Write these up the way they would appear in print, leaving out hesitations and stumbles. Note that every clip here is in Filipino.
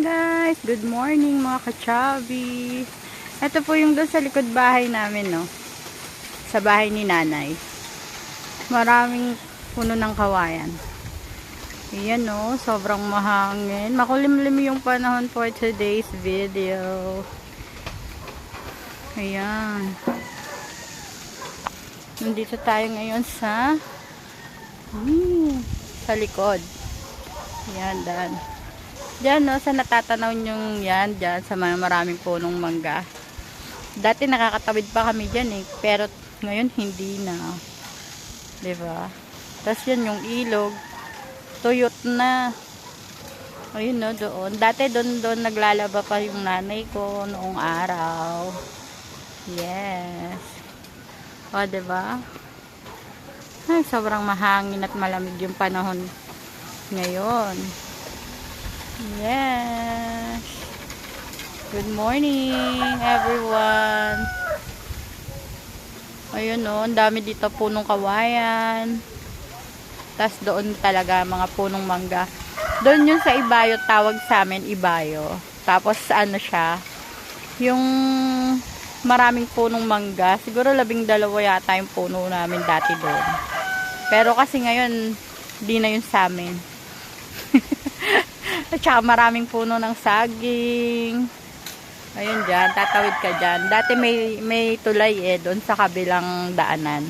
Guys, good morning mga kachabi. Ito po yung doon sa likod bahay namin, no. Sa bahay ni nanay. Maraming puno ng kawayan. Ayan, no, sobrang mahangin. Makulimlim yung panahon for today's video. Ayan. Nandito tayo ngayon sa likod. Ayan, dan. Diyan, no, sa natatanaw nyong yan, dyan, sa maraming punong mangga. Dati nakakatawid pa kami dyan, eh. Pero, ngayon, hindi na. Diba? Tapos yan, yung ilog. Tuyot na. Ayun, no, doon. Dati, doon naglalaba pa yung nanay ko noong araw. Yes. O, diba? Ay, sobrang mahangin at malamig yung panahon ngayon. Yes. Good morning, everyone. Ayun, no, ang dami dito punong kawayan. Tas doon talaga mga punong mangga. Doon yun sa Ibayo, tawag sa amin Ibayo. Tapos ano siya, yung maraming punong mangga. Siguro 12 yata yung puno namin dati doon. Pero kasi ngayon, di na yun sa amin. At saka maraming puno ng saging. Ayun dyan, tatawid ka dyan. Dati may tulay doon sa kabilang daanan.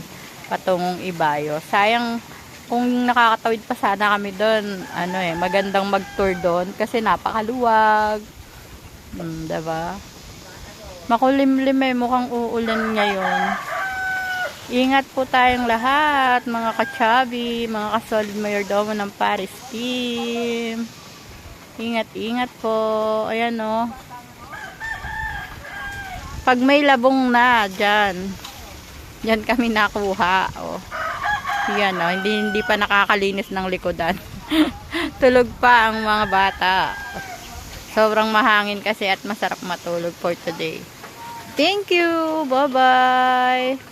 Patungong Ibayo. Sayang kung nakakatawid pa sana kami doon. Magandang mag-tour doon kasi napakaluwag. Diba? Makulimlim mukhang uulan ngayon. Ingat po tayong lahat, mga kachabi, mga kasolid mayordomo ng Paris team. Ingat po. Ayan, o. Pag may labong na, dyan kami nakuha. O. Ayan, o. Hindi pa nakakalinis ng likodan. Tulog pa ang mga bata. Sobrang mahangin kasi at masarap matulog for today. Thank you. Bye-bye.